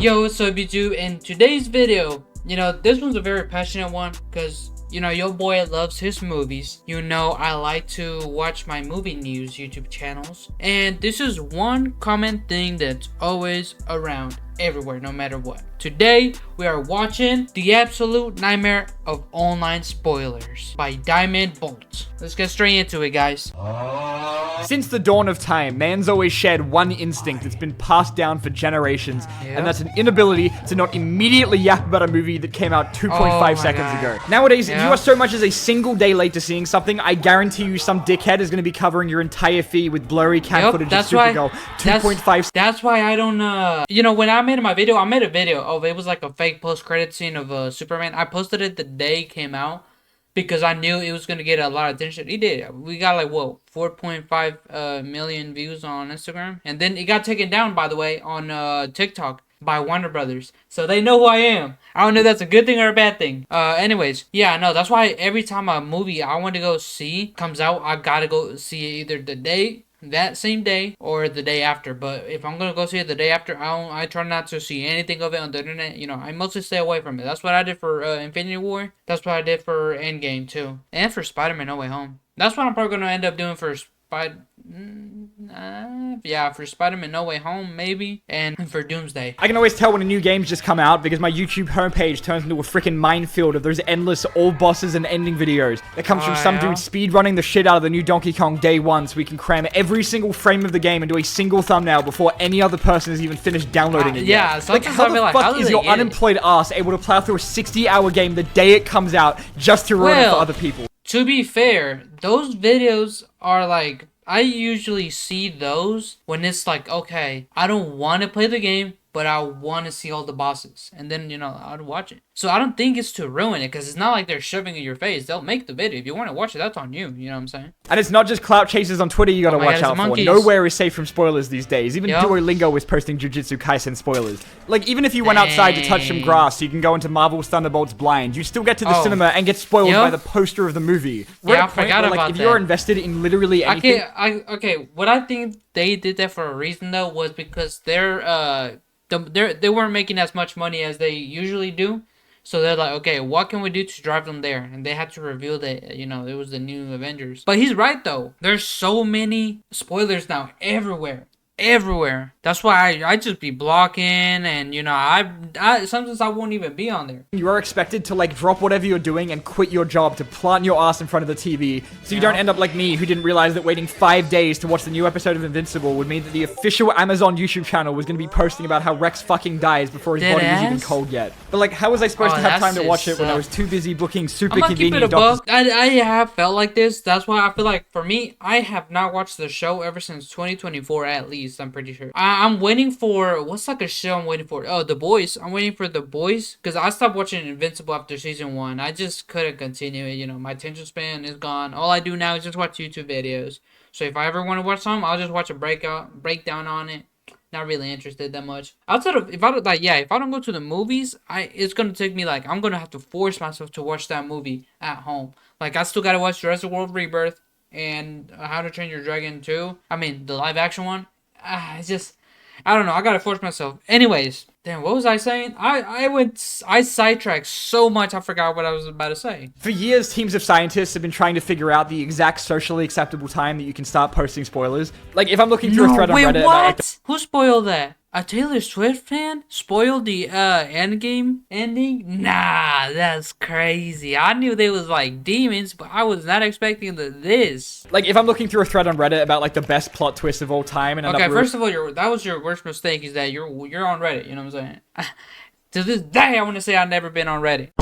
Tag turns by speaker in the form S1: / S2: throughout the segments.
S1: Yo, what's up YouTube? In today's video, this one's a very passionate one because, your boy loves his movies. I like to watch my movie news YouTube channels. And this is one common thing that's always around everywhere, no matter what. Today, we are watching The Absolute Nightmare of Online Spoilers by Diamond Bolt. Let's get straight into it, guys.
S2: Since the dawn of time, man's always shared one instinct that's been passed down for generations, and that's an inability to not immediately yap about a movie that came out 2.5 seconds ago. Nowadays, if you are so much as a single day late to seeing something, I guarantee you some dickhead is going to be covering your entire feed with blurry cam footage of Supergirl 2.5.
S1: That's why I don't, when I made my video, I made a video of, it was like a fake post-credit scene of Superman. I posted it the day it came out, because I knew it was going to get a lot of attention. It did. We got like, 4.5 million views on Instagram. And then it got taken down, by the way, on TikTok by Warner Brothers. So they know who I am. I don't know if that's a good thing or a bad thing. Anyways, yeah, no, that's why every time a movie I want to go see comes out, I got to go see it either that same day or the day after. But if I'm gonna go see it the day after, I try not to see anything of it on the internet. I mostly stay away from it. That's what I did for Infinity War. That's what I did for Endgame too, and for Spider-Man No Way Home. That's what I'm probably gonna end up doing for for Spider-Man No Way Home, maybe, and for Doomsday.
S2: I can always tell when a new game's just come out because my YouTube homepage turns into a freaking minefield of those endless all bosses and ending videos that comes from some dude speedrunning the shit out of the new Donkey Kong day one so we can cram every single frame of the game into a single thumbnail before any other person has even finished downloading it yet. Like, how the fuck is your unemployed ass able to plow through a 60-hour game the day it comes out just to ruin it for other people?
S1: To be fair, those videos are like, I usually see those when it's like, okay, I don't want to play the game, but I want to see all the bosses. And then, I'd watch it. So I don't think it's to ruin it, because it's not like they're shoving it in your face. They'll make the video. If you want to watch it, that's on you. You know what I'm saying?
S2: And it's not just clout chasers on Twitter you gotta watch out for. Nowhere is safe from spoilers these days. Even Duolingo is posting Jujutsu Kaisen spoilers. Like, even if you went outside to touch some grass, so you can go into Marvel's Thunderbolts blind, you still get to the cinema and get spoiled by the poster of the movie.
S1: Yeah, I forgot about that.
S2: If you're invested in literally anything...
S1: Okay, what I think they did that for a reason, though, was because they weren't making as much money as they usually do. So they're like, okay, what can we do to drive them there? And they had to reveal that, it was the new Avengers. But he's right, though. There's so many spoilers now everywhere. Everywhere. That's why I just be blocking, and I sometimes I won't even be on there. You
S2: are expected to like drop whatever you're doing and quit your job to plant your ass in front of the TV, so you don't end up like me, who didn't realize that waiting 5 days to watch the new episode of Invincible would mean that the official Amazon YouTube channel was going to be posting about how Rex fucking dies before his body is even cold yet. But like, how was I supposed to have time to watch it when I was too busy booking super convenient doctors?
S1: I have felt like this. That's why I feel like, for me, I have not watched the show ever since 2024 at least. I'm pretty sure. I'm waiting for, what's like a show I'm waiting for? Oh, The Boys. I'm waiting for The Boys, because I stopped watching Invincible after season 1. I just couldn't continue it. My attention span is gone. All I do now is just watch YouTube videos. So if I ever want to watch something, I'll just watch a breakdown on it. Not really interested that much. Outside of, if I don't go to the movies, it's gonna take me, like, I'm gonna have to force myself to watch that movie at home. Like, I still gotta watch Jurassic World Rebirth and How to Train Your Dragon 2. I mean, the live action one. I don't know. I gotta force myself. Anyways, damn, what was I saying? I sidetracked so much, I forgot what I was about to say.
S2: For years, teams of scientists have been trying to figure out the exact socially acceptable time that you can start posting spoilers. Like, if I'm looking through a thread on Reddit...
S1: What? Who spoiled that? A Taylor Swift fan spoiled the Endgame ending? Nah, that's crazy. I knew they was like demons, but I was not expecting this.
S2: Like, if I'm looking through a thread on Reddit about like the best plot twist of all time, and
S1: okay, first of all, that was your worst mistake, is that you're on Reddit. You know what I'm saying? To this day, I want to say I've never been on Reddit.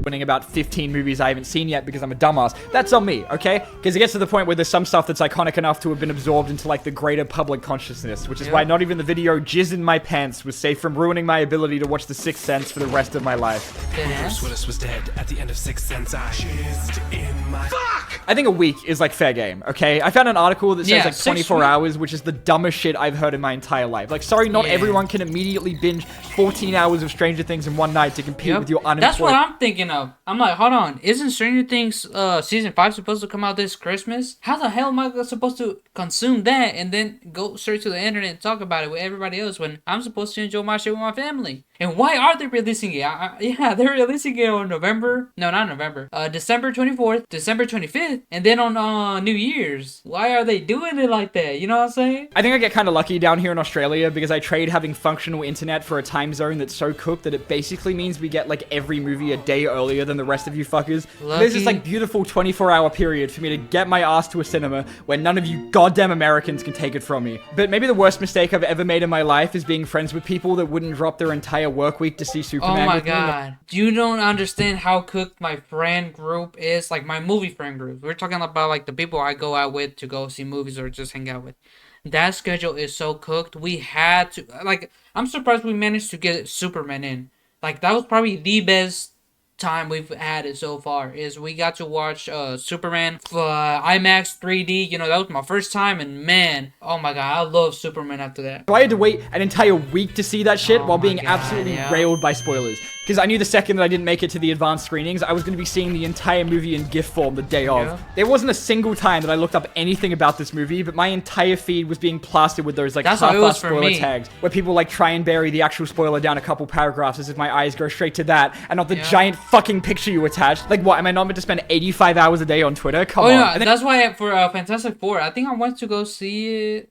S2: About 15 movies I haven't seen yet because I'm a dumbass. That's on me, okay? Because it gets to the point where there's some stuff that's iconic enough to have been absorbed into like the greater public consciousness, which is why not even the video Jizz in My Pants was safe from ruining my ability to watch The Sixth Sense for the rest of my life.
S3: Bruce Willis was dead at the end of Sixth Sense. I jizzed in my... Fuck!
S2: I think a week is like fair game, okay? I found an article that says like 24 hours, which is the dumbest shit I've heard in my entire life. Like, sorry, not everyone can immediately binge 14 hours of Stranger Things in one night to compete with your unemployed...
S1: That's what I'm thinking of. I'm like, hold on, isn't Stranger Things season 5 supposed to come out this Christmas? How the hell am I supposed to consume that and then go straight to the internet and talk about it with everybody else when I'm supposed to enjoy my shit with my family? And why are they releasing it? Yeah, they're releasing it on November. No, not November. December 24th, December 25th, and then on New Year's. Why are they doing it like that? You know what I'm saying?
S2: I think I get kind of lucky down here in Australia because I trade having functional internet for a time zone that's so cooked that it basically means we get like every movie a day earlier than the rest of you fuckers. There's this like beautiful 24-hour period for me to get my ass to a cinema where none of you goddamn Americans can take it from me. But maybe the worst mistake I've ever made in my life is being friends with people that wouldn't drop their entire work week to see Superman.
S1: Oh my god. You don't understand how cooked my friend group is. Like my movie friend group. We're talking about like the people I go out with to go see movies or just hang out with. That schedule is so cooked. We had to, like, I'm surprised we managed to get Superman in. Like, that was probably the best time we've had it so far, is we got to watch Superman IMAX 3D. You know, that was my first time, and man, oh my god, I love Superman after that.
S2: So I had to wait an entire week to see that shit while being absolutely railed by spoilers. Because I knew the second that I didn't make it to the advanced screenings, I was going to be seeing the entire movie in GIF form the day of. There wasn't a single time that I looked up anything about this movie, but my entire feed was being plastered with those like half-assed spoiler tags, where people like try and bury the actual spoiler down a couple paragraphs as if my eyes go straight to that, and not the giant fucking picture you attached. Like, what, am I not meant to spend 85 hours a day on Twitter? Come on.
S1: Yeah, that's why for Fantastic Four, I think I went to go see it,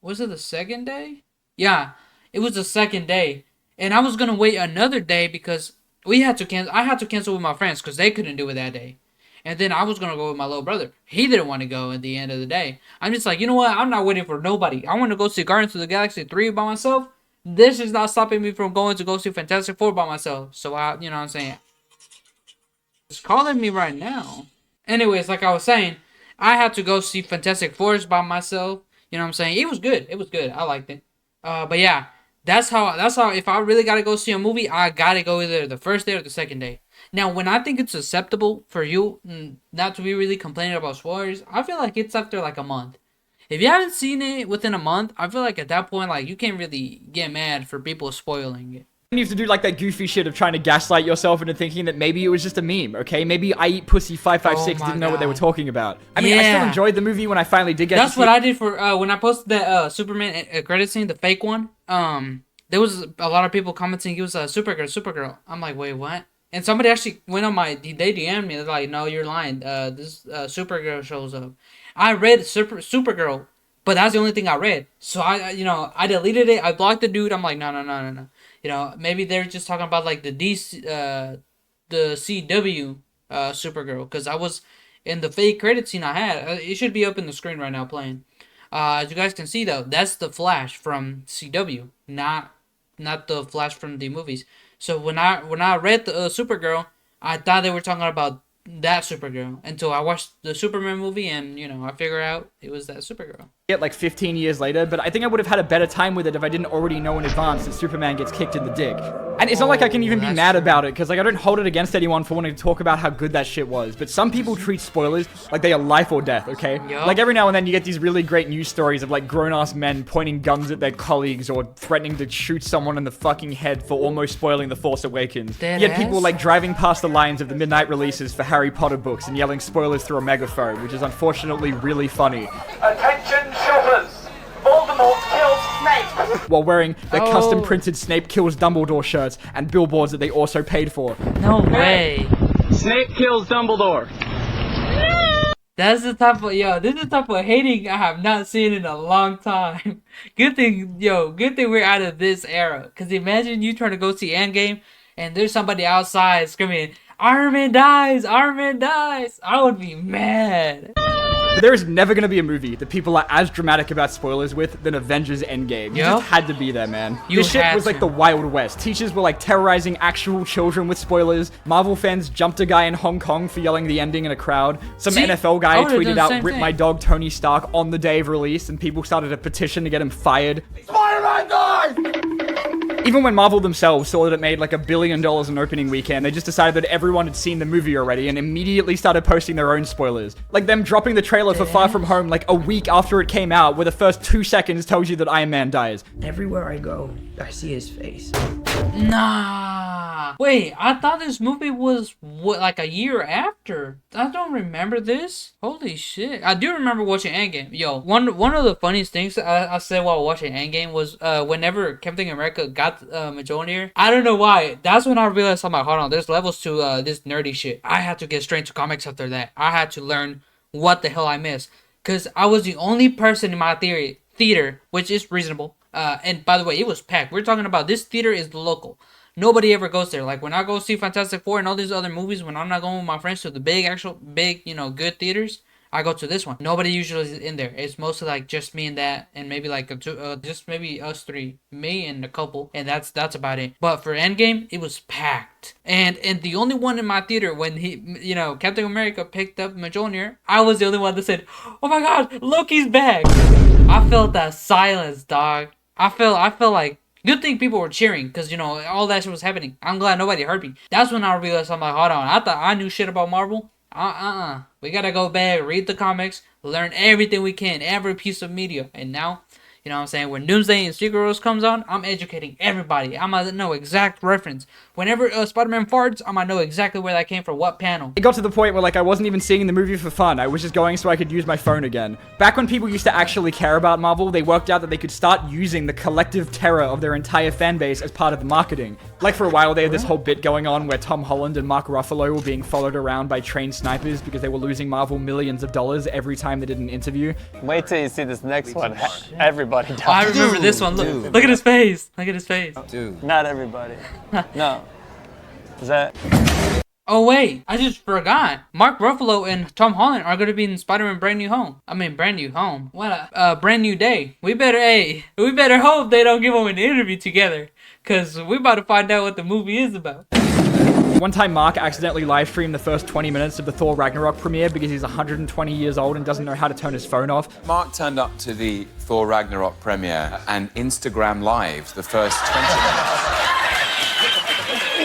S1: was it the second day? Yeah, it was the second day. And I was going to wait another day because I had to cancel with my friends because they couldn't do it that day. And then I was going to go with my little brother. He didn't want to go at the end of the day. I'm just like, you know what? I'm not waiting for nobody. I want to go see Guardians of the Galaxy 3 by myself. This is not stopping me from going to go see Fantastic Four by myself. So, you know what I'm saying? It's calling me right now. Anyways, like I was saying, I had to go see Fantastic Four by myself. You know what I'm saying? It was good. It was good. I liked it. But yeah. That's how if I really gotta go see a movie, I gotta go either the first day or the second day. Now, when I think it's acceptable for you not to be really complaining about spoilers, I feel like it's after like a month. If you haven't seen it within a month, I feel like at that point, like, you can't really get mad for people spoiling it.
S2: You have to do like that goofy shit of trying to gaslight yourself into thinking that maybe it was just a meme, okay? Maybe I Eat Pussy 556 didn't know what they were talking about. I mean, I still enjoyed the movie when I finally did get to see it.
S1: That's what I did for, when I posted that Superman credit scene, the fake one. There was a lot of people commenting he was a Supergirl. I'm like, wait, what? And somebody actually went on they DM'd me. They're like, no, you're lying. This Supergirl shows up. I read Supergirl, but that's the only thing I read. So I deleted it. I blocked the dude. I'm like, no. You know, maybe they're just talking about like the CW Supergirl, because I was in the fake credit scene I had. It should be up in the screen right now playing. As you guys can see though, that's the Flash from CW, not the Flash from the movies. So when I read the Supergirl, I thought they were talking about that Supergirl until I watched the Superman movie, and I figured out it was that Supergirl.
S2: Like 15 years later, but I think I would have had a better time with it if I didn't already know in advance that Superman gets kicked in the dick. And it's not like I can even be mad about it, because like I don't hold it against anyone for wanting to talk about how good that shit was. But some people treat spoilers like they are life or death, okay? Yep. Like every now and then you get these really great news stories of like grown-ass men pointing guns at their colleagues or threatening to shoot someone in the fucking head for almost spoiling The Force Awakens. Yet people like driving past the lines of the midnight releases for Harry Potter books and yelling spoilers through a megaphone, which is unfortunately really funny.
S4: Attention shoppers! Voldemort kills Snape!
S2: While wearing their custom printed Snape kills Dumbledore shirts and billboards that they also paid for.
S1: No way.
S4: Snape kills Dumbledore.
S1: That's the type of, this is the type of hating I have not seen in a long time. Good thing we're out of this era. Cause imagine you trying to go see Endgame and there's somebody outside screaming, Iron Man dies! Iron Man dies! I would be mad.
S2: But there is never going to be a movie that people are as dramatic about spoilers with than Avengers Endgame. You just had to be there, man. This shit was like the Wild West. Teachers were like terrorizing actual children with spoilers. Marvel fans jumped a guy in Hong Kong for yelling the ending in a crowd. Some NFL guy tweeted out, "Rip my dog Tony Stark" on the day of release, and people started a petition to get him fired. Spider-Man dies! Even when Marvel themselves saw that it made like $1 billion in opening weekend, they just decided that everyone had seen the movie already and immediately started posting their own spoilers. Like them dropping the trailer for Far From Home like a week after it came out, where the first 2 seconds tells you that Iron Man dies.
S5: Everywhere I go, I see his face.
S1: Nah. Wait, I thought this movie was like a year after. I don't remember this. Holy shit. I do remember watching Endgame. Yo, one of the funniest things I said while watching Endgame was whenever Captain America got Mjolnir, I don't know why. That's when I realized, I'm like, hold on, there's levels to this nerdy shit. I had to get straight to comics after that. I had to learn what the hell I missed. Because I was the only person in my theater, which is reasonable. And by the way, it was packed. We're talking about this theater is local. Nobody ever goes there. Like when I go see Fantastic Four and all these other movies, when I'm not going with my friends to the big, good theaters, I go to this one. Nobody usually is in there. It's mostly like just me and that, and maybe like just maybe us three, me and a couple, and that's about it. But for Endgame, it was packed, and the only one in my theater when Captain America picked up Mjolnir, I was the only one that said, "Oh my God, Loki's back!" I felt that silence, dog. I felt like. Good thing people were cheering, because, all that shit was happening. I'm glad nobody heard me. That's when I realized, I'm like, hold on. I thought I knew shit about Marvel. We gotta go back, read the comics, learn everything we can, every piece of media. And now, you know what I'm saying, when Doomsday and Secret Wars comes on, I'm educating everybody. I'm gonna know exact reference. Whenever Spider-Man farts, I'm gonna know exactly where that came from, what panel.
S2: It got to the point where, like, I wasn't even seeing the movie for fun. I was just going so I could use my phone again. Back when people used to actually care about Marvel, they worked out that they could start using the collective terror of their entire fan base as part of the marketing. Like, for a while, they had this whole bit going on where Tom Holland and Mark Ruffalo were being followed around by trained snipers because they were losing Marvel millions of dollars every time they did an interview.
S5: Wait till you see this next one. Everybody dies.
S1: I remember this one. Look at his face. Look at his face.
S5: Dude. Not everybody. No. Is that...
S1: Oh wait, I just forgot. Mark Ruffalo and Tom Holland are gonna be in Spider-Man Brand New Home. Brand New Home. What a brand new day. We better hope they don't give them an interview together, cause we about to find out what the movie is about.
S2: One time Mark accidentally live streamed the first 20 minutes of the Thor Ragnarok premiere because he's 120 years old and doesn't know how to turn his phone off.
S6: Mark turned up to the Thor Ragnarok premiere and Instagram Live the first 20 minutes.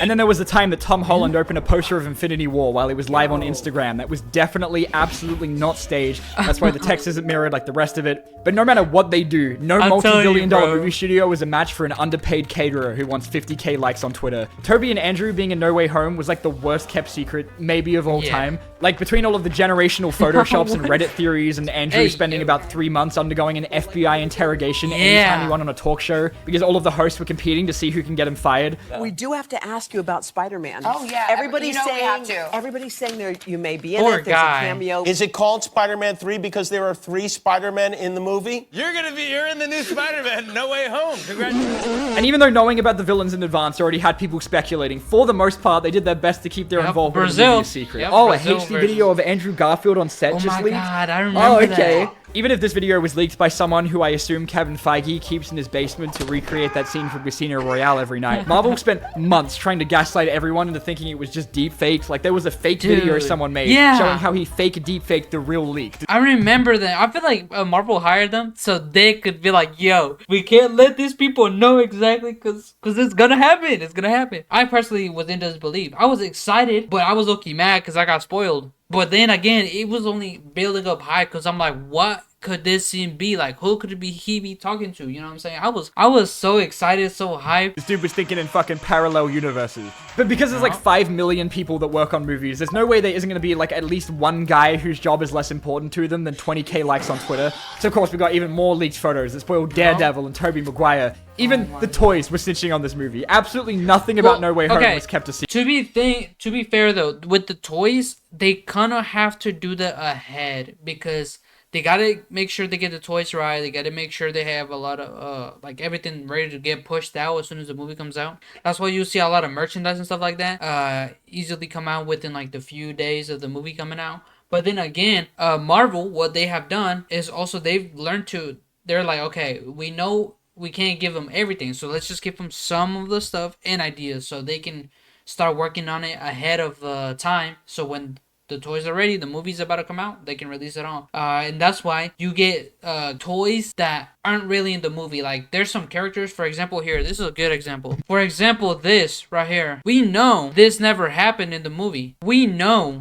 S2: And then there was the time that Tom Holland opened a poster of Infinity War while he was live on Instagram. That was definitely, absolutely not staged. That's why the text isn't mirrored like the rest of it. But no matter what they do, no multi-billion-dollar movie studio is a match for an underpaid caterer who wants 50k likes on Twitter. Toby and Andrew being in No Way Home was like the worst kept secret, maybe of all time. Like, between all of the generational photoshops and Reddit theories and Andrew spending about 3 months undergoing an FBI interrogation anytime he went on a talk show because all of the hosts were competing to see who can get him fired.
S7: We do have to ask you about Spider-Man.
S8: Oh yeah,
S7: everybody's
S8: we
S7: saying
S8: have to.
S7: everybody's saying there you may be in
S1: Poor
S7: it. There's
S1: guy.
S7: a cameo.
S9: Is it called Spider-Man 3 because there are 3 Spider-Men in the movie?
S3: You're in the new Spider-Man, No Way Home. Congratulations.
S2: And even though knowing about the villains in advance already had people speculating, for the most part, they did their best to keep their involvement in the movie a secret.
S1: Yep,
S2: a
S1: Brazil
S2: HD video of Andrew Garfield on set just leaked.
S1: Oh my God, I remember that.
S2: Even if this video was leaked by someone who I assume Kevin Feige keeps in his basement to recreate that scene from Casino Royale every night, Marvel spent months trying to gaslight everyone into thinking it was just deep fakes. Like, there was a fake video someone made showing how he fake deep faked the real leak.
S1: I remember that. I feel like Marvel hired them so they could be like, yo, we can't let these people know exactly because it's gonna happen. It's gonna happen. I personally was in disbelief. I was excited, but I was low-key mad because I got spoiled. But then again, it was only building up high because I'm like, what could this scene be? Like, who could he be talking to? You know what I'm saying? I was so excited, so hyped.
S2: This dude was thinking in fucking parallel universes. But because there's like 5 million people that work on movies, there's no way there isn't going to be like at least one guy whose job is less important to them than 20k likes on Twitter. So of course we got even more leaked photos that spoiled Daredevil and Tobey Maguire. Even the toys were snitching on this movie. Absolutely nothing about No Way Home was kept a secret.
S1: To be fair though, with the toys, they kind of have to do that ahead because they gotta make sure they get the toys right. They gotta make sure they have a lot of like everything ready to get pushed out as soon as the movie comes out. That's why you see a lot of merchandise and stuff like that easily come out within like the few days of the movie coming out. But then again, Marvel, what they have done is also they've learned to. They're like, okay, we know we can't give them everything, so let's just give them some of the stuff and ideas so they can start working on it ahead of time. So when the toys are ready, the movie's about to come out, they can release it on. And that's why you get toys that aren't really in the movie. Like, there's some characters, for example, here. This is a good example. For example, this right here. We know this never happened in the movie. We know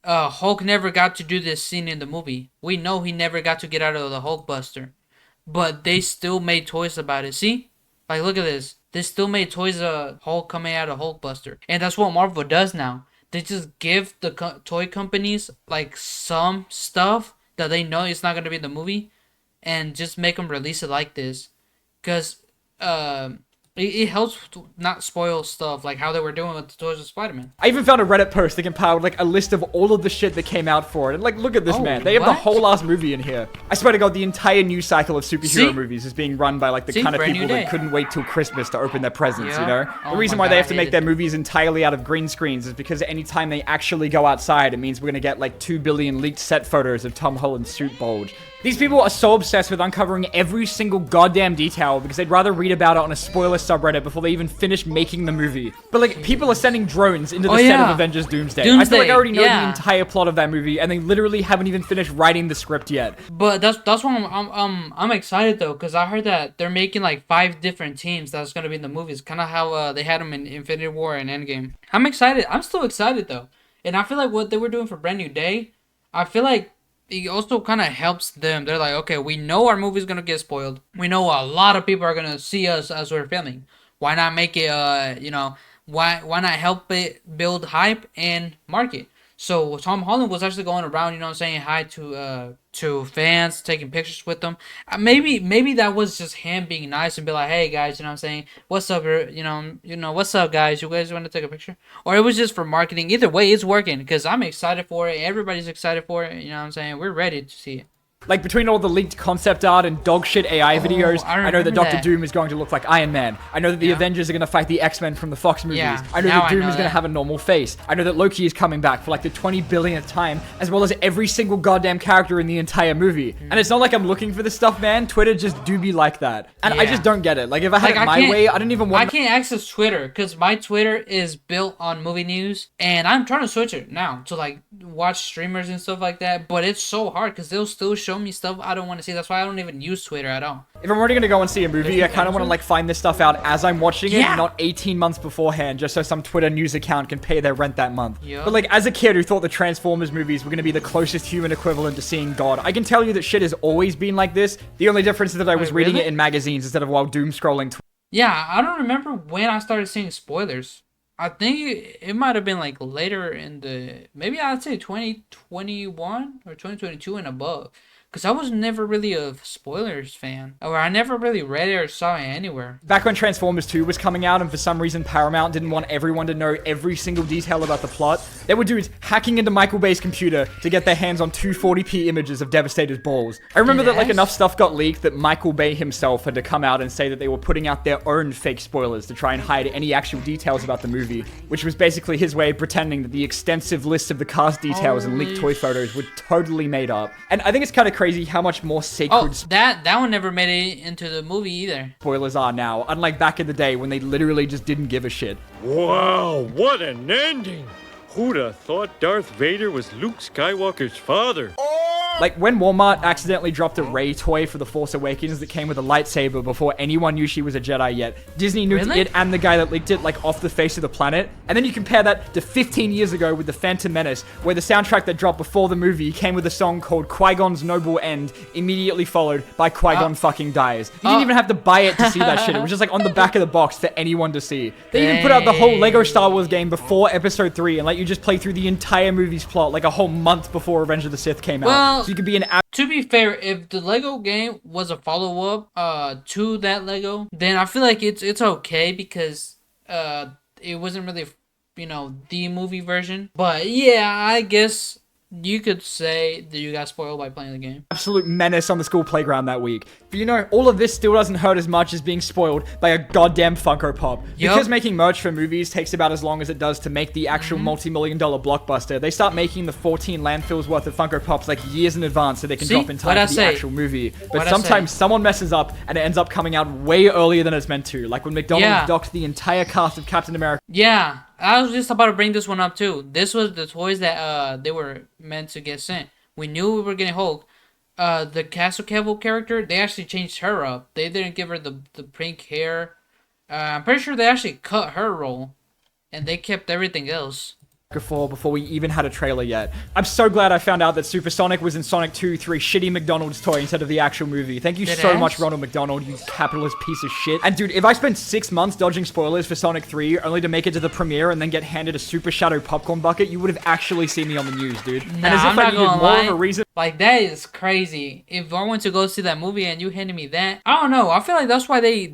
S1: Hulk never got to do this scene in the movie. We know he never got to get out of the Hulk Buster. But they still made toys about it. See? Like, look at this. they still made toys Hulk coming out of Hulkbuster, and that's what Marvel does now. They just give the toy companies like some stuff that they know it's not gonna be in the movie, and just make them release it like this, because it helps to not spoil stuff like how they were doing with the toys of Spider-Man.
S2: I even found a Reddit post that compiled like a list of all of the shit that came out for it. And like, look at this,
S1: Oh,
S2: man. They have the
S1: what?
S2: whole last movie in here. I swear to God, the entire news cycle of superhero
S1: See?
S2: movies is being run by like the
S1: See?
S2: kind of
S1: Brand
S2: people
S1: new
S2: that
S1: day.
S2: couldn't wait till Christmas to open their presents,
S1: Yeah.
S2: you know?
S1: Oh
S2: The reason
S1: my
S2: why they
S1: God,
S2: have to
S1: I
S2: make
S1: hate
S2: their
S1: it.
S2: movies entirely out of green screens is because anytime they actually go outside, it means we're gonna get like 2 billion leaked set photos of Tom Holland's suit bulge. These people are so obsessed with uncovering every single goddamn detail because they'd rather read about it on a spoiler subreddit before they even finish making the movie. But like, people are sending drones into the set of
S1: yeah.
S2: Avengers Doomsday. I feel like I already know the
S1: yeah.
S2: entire plot of that movie, and they literally haven't even finished writing the script yet.
S1: But that's why I'm excited though, because I heard that they're making like 5 different teams that's gonna be in the movies, kind of how they had them in Infinity War and Endgame. I'm excited. I'm still excited though, and I feel like what they were doing for Brand New Day, I feel like it also kind of helps them. They're like, okay, we know our movie's gonna get spoiled. We know a lot of people are gonna see us as we're filming. Why not make it why not help it build hype and market? So Tom Holland was actually going around, saying hi to fans, taking pictures with them. Maybe that was just him being nice and be like, hey guys, saying, what's up, what's up guys? You guys want to take a picture? Or it was just for marketing. Either way, it's working because I'm excited for it. Everybody's excited for it. You know what I'm saying? We're ready to see it.
S2: Like, between all the leaked concept art and dogshit AI videos,
S1: I
S2: I know that
S1: remember
S2: Doctor
S1: that.
S2: Doom is going to look like Iron Man. I know that the
S1: Yeah.
S2: Avengers are going to fight the X-Men from the Fox movies.
S1: Yeah,
S2: I know
S1: now
S2: that
S1: I
S2: Doom
S1: know
S2: is going to
S1: that.
S2: have a normal face. I know that Loki is coming back for like the 20 billionth time, as well as every single goddamn character in the entire movie. And it's not like I'm looking for this stuff, man. Twitter just do be like that. And I
S1: Yeah.
S2: just don't get it. Like, if I had
S1: Like,
S2: it my way, I didn't even
S1: I
S2: want...
S1: can't access Twitter because my Twitter is built on movie news, and I'm trying to switch it now to like watch streamers and stuff like that. But it's so hard because they'll still show me stuff I don't want to see. That's why I don't even use Twitter at all.
S2: If I'm already going to go and see a movie, I kind of want to like find this stuff out as I'm watching it,
S1: Yeah.
S2: not 18 months beforehand, just so some Twitter news account can pay their rent that month.
S1: Yup.
S2: But like, as a kid who thought the Transformers movies were going to be the closest human equivalent to seeing God, I can tell you that shit has always been like this. The only difference is that I was
S1: Wait,
S2: reading
S1: really?
S2: it in magazines instead of while doom scrolling.
S1: Yeah, I don't remember when I started seeing spoilers. I think it might have been like later in maybe I'd say 2021 or 2022 and above. Because I was never really a spoilers fan. Or I never really read it or saw it anywhere.
S2: Back when Transformers 2 was coming out, and for some reason Paramount didn't want everyone to know every single detail about the plot, there were dudes hacking into Michael Bay's computer to get their hands on 240p images of Devastator's balls. I remember that like
S1: Yes.
S2: enough stuff got leaked that Michael Bay himself had to come out and say that they were putting out their own fake spoilers to try and hide any actual details about the movie, which was basically his way of pretending that the extensive list of the cast details and leaked toy photos were totally made up. And I think it's kind of crazy how much more sacred
S1: Oh, that one never made it into the movie either.
S2: spoilers are now, unlike back in the day when they literally just didn't give a shit.
S8: Wow, what an ending! Who'd have thought Darth Vader was Luke Skywalker's father?
S2: Like, when Walmart accidentally dropped a Rey toy for The Force Awakens that came with a lightsaber before anyone knew she was a Jedi yet, Disney nuked
S1: Really?
S2: it and the guy that leaked it, like, off the face of the planet. And then you compare that to 15 years ago with The Phantom Menace, where the soundtrack that dropped before the movie came with a song called Qui-Gon's Noble End, immediately followed by Qui-Gon fucking dies. You didn't even have to buy it to see that shit. It was just, like, on the back of the box for anyone to see. They even put out the whole Lego Star Wars game before Episode 3 and let you just play through the entire movie's plot, like, a whole month before Revenge of the Sith came
S1: Well,
S2: out. So you could be an
S1: To be fair, if the Lego game was a follow-up to that Lego, then I feel like it's okay because it wasn't really, the movie version. But yeah, I guess you could say that you got spoiled by playing the game.
S2: absolute menace on the school playground that week. But all of this still doesn't hurt as much as being spoiled by a goddamn Funko Pop.
S1: Yup.
S2: Because making merch for movies takes about as long as it does to make the actual multi-million-dollar blockbuster, they start making the 14 landfills worth of Funko Pops like years in advance so they can
S1: See?
S2: drop in time
S1: What'd I
S2: for the
S1: say?
S2: actual movie. But
S1: What'd I
S2: sometimes
S1: say?
S2: someone messes up and it ends up coming out way earlier than it's meant to. Like when McDonald's
S1: Yeah.
S2: docked the entire cast of Captain America.
S1: Yeah, I was just about to bring this one up too. This was the toys that they were meant to get sent. We knew we were getting Hulk. The Castle Cable character, they actually changed her up. They didn't give her the pink hair. I'm pretty sure they actually cut her role, and they kept everything else.
S2: before we even had a trailer yet. I'm so glad I found out that Supersonic was in Sonic 2 through a shitty McDonald's toy instead of the actual movie. Thank you so much, Ronald McDonald, you capitalist piece of shit. And dude, if I spent 6 months dodging spoilers for Sonic 3 only to make it to the premiere and then get handed a Super Shadow popcorn bucket, you would have actually seen me on the news, dude.
S1: Nah,
S2: and as if
S1: I'm not gonna lie.
S2: Of a reason.
S1: Like, that is crazy. If I went to go see that movie and you handed me that, I don't know. I feel like that's why they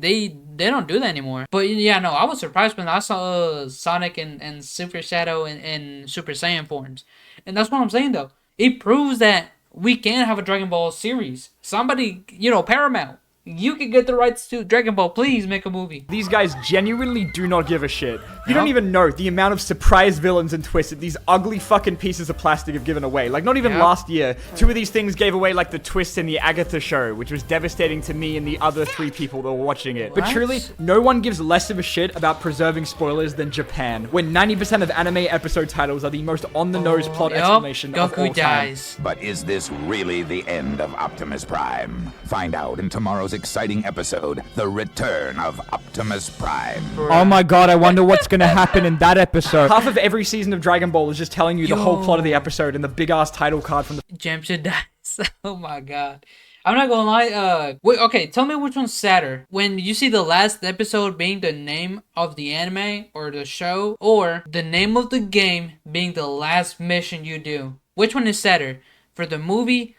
S1: don't do that anymore. But yeah, no, I was surprised when I saw Sonic and Super Shadow and Super Saiyan forms. And that's what I'm saying, though. It proves that we can have a Dragon Ball series. Somebody, Paramount, you can get the rights to Dragon Ball. Please make a movie.
S2: These guys genuinely do not give a shit. You don't even know the amount of surprise villains and twists that these ugly fucking pieces of plastic have given away. Like, not even last year. 2 of these things gave away, like, the twist in the Agatha show, which was devastating to me and the other 3 people that were watching it. But truly, no one gives less of a shit about preserving spoilers than Japan, when 90% of anime episode titles are the most on-the-nose plot explanation of all time.
S1: dies.
S10: But is this really the end of Optimus Prime? Find out in tomorrow's exciting episode, The Return of Optimus Prime.
S2: Oh my god, I wonder what's gonna happen in that episode. Half of every season of Dragon Ball is just telling you the whole plot of the episode and the big-ass title card from the...
S1: Jamshid dies. Oh my god. I'm not gonna lie, wait, okay, tell me which one's sadder. When you see the last episode being the name of the anime or the show, or the name of the game being the last mission you do. Which one is sadder? For the movie,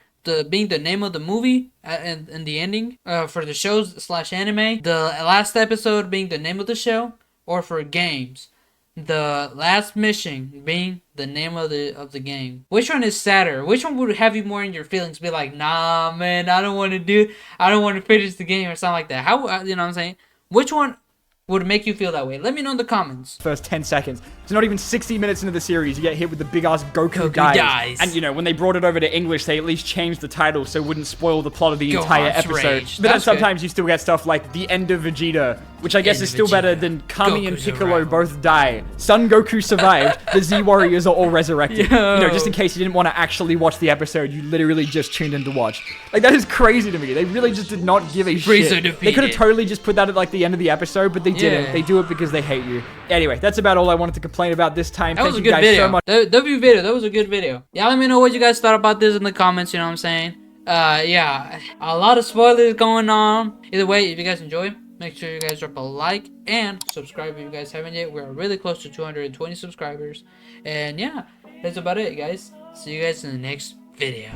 S1: being the name of the movie and the ending, for the shows / anime, the last episode being the name of the show, or for games, the last mission being the name of the game. Which one is sadder? Which one would have you more in your feelings? Be like, nah, man, I don't want to finish the game or something like that. How, you know what I'm saying? Which one would make you feel that way? Let me know in the comments.
S2: First 10 seconds. It's not even 60 minutes into the series, you get hit with the big-ass Goku dies. And, when they brought it over to English, they at least changed the title so it wouldn't spoil the plot of the entire episode.
S1: Rage.
S2: But then sometimes you still get stuff like The End of Vegeta, which I guess is still better than Kami and Piccolo both die. Son Goku survived. The Z Warriors are all resurrected. Just in case you didn't want to actually watch the episode, you literally just tuned in to watch. Like, that is crazy to me. They really just did not give a shit. They could have totally just put that at, like, the end of the episode, but they didn't. They do it because they hate you. Anyway, that's about all I wanted to complain about this time.
S1: That was a good video. So much. That was a good video. Yeah, let me know what you guys thought about this in the comments, you know what I'm saying? Yeah, a lot of spoilers going on. Either way, if you guys enjoy, make sure you guys drop a like and subscribe if you guys haven't yet. We're really close to 220 subscribers. And yeah, that's about it, guys. See you guys in the next video.